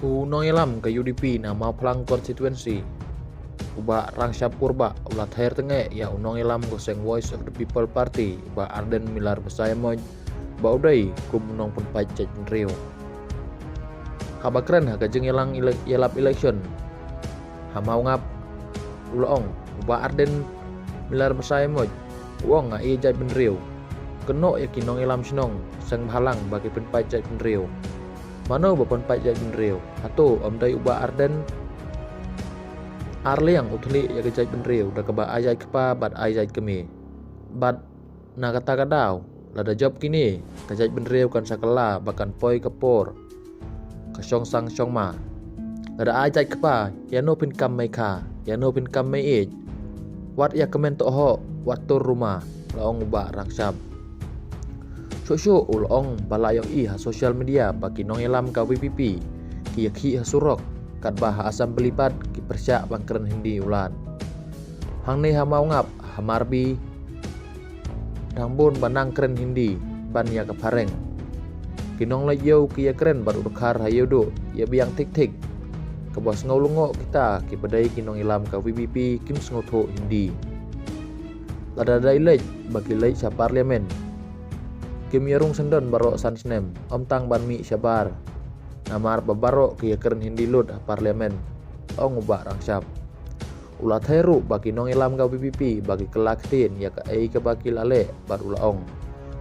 Unong ilam ke UDP na mau pelang konstituensi. Uba rang syapur ba ulat hair tenge ya unong ilam goseng Voice of the People Party ba Arden Milar besaya moj ba udai kum unong pun pajak rio. Haba keren ha kajeng ilang yelap election. Ha mau ngap ulong uba Arden Milar besaya moj wong nga iya jai rio. Keno ya kinong ilam sinong sang halang bagi pen pajak rio. Mano ba pen pajak rio. Hato omdai uba Arden Arliang utli ya kejai penriu dah keba ajai kepa bad ajai kemi bad na kata kadau lada job kini kejai penriu kan sakala bahkan poi kepor kasong sang song ma lada ajai kepa ya no pin kam mai kha ya no pin kam mai ej wat ya kemen to ho wat tur rumah laong uba rangsab so ulong balayo i ha social media bagi nong elam ka WPP ki ha surok kat bah asam belipat ki persyak bangkeren hindi ulan hang ni ha mau ngap ha marbi dangbon banang keren hindi ban ya ka pareng kinong la yo ki ya keren bar udkhar ha yodo ya biang tik ke bos ngolungo kita ki badai kinong ilam ka WBP kim sngoto hindi lada dai lej bagi lej sa parlemen kim yarung sendon baro sansnem om tang ban mi syabar namar babaro kia keren hindi lut parlemen ong ubak rangsap ulat heru bagi nong ilam ga WPP bagi kelaktin ya ka ai ke bagi lale bar ulaong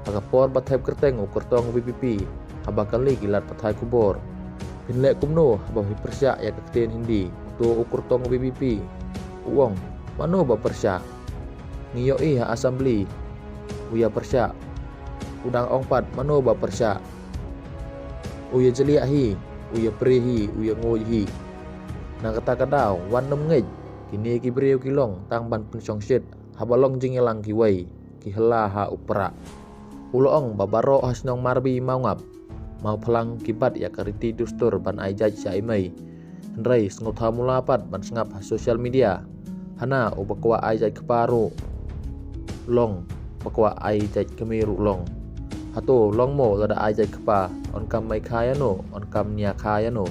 agapor bathep kerteng ukur tong WPP habakali gilat pathai kubor pinle kumno habahi persya ya kaktin hindi tu ukur tong WPP uong mano ba persya ngiyo ha asambli uya persya udang ongpat mano ba persya uya jeliak hi, uya prehi, uya ngoji. Nang kata kadau, wan nem ngej. Kini ki beriu kilong, tang ban pensong shit. Habalong jing elang ki wei, ki hela ha upra. Uloong babaro hasnong marbi mau ngap. Mau pelang kibat ya kariti dustur ban aijaj sa imei. Henrei sengut ha mulapat ban sengap ha sosial media. Hana ubakwa aijaj keparu. Long, bakwa aijaj kemiru long. Hato long mo lada ajai kepa on kam mai kaya no on kam nia kaya no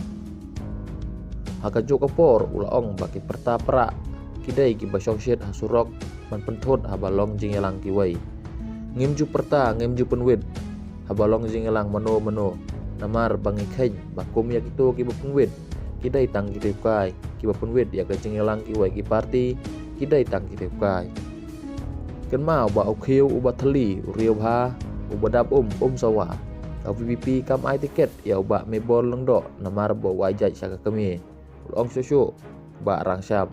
haka jo kapor ulaong baki perta pra kidai ki basong syet hasurok man pentot habalong jingelang ki wai ngimju perta ngimju penwid habalong jingelang mano namar bangi khen bakum ya kitu ki penwid kidai tang ki kai ki penwid ya ka jingelang ki wai ki party kidai tang ki kai ken mau ba ukhiu uba thali uriu ha ubadap sawa WPP kam ai tiket ya uba mebol lengdo namar bo wajaj saka kami ulong susu ba rangsam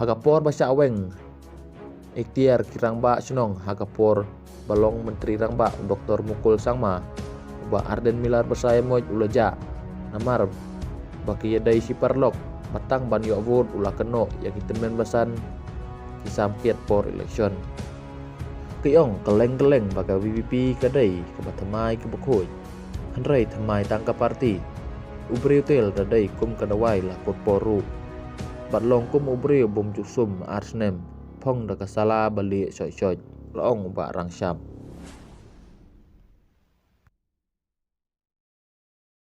hagapor basa aweng ikhtiar kirang ba sunong hagapor balong menteri rang ba Dr. Mukul Sangma uba Arden Milar besaya moj ulaja namar baki yadai si parlok batang ban yo vote ula keno ya kitemen basan kisampiat por election Kiong keleng-keleng baga WPP kadai kebatamai kebekoi Henrei tamai tangka parti Ubri util dadai kum kadawai lakut poru Batlong kum ubri bom jusum arsnem Pong da kasala balik syoj-syoj Laong ubak rangsam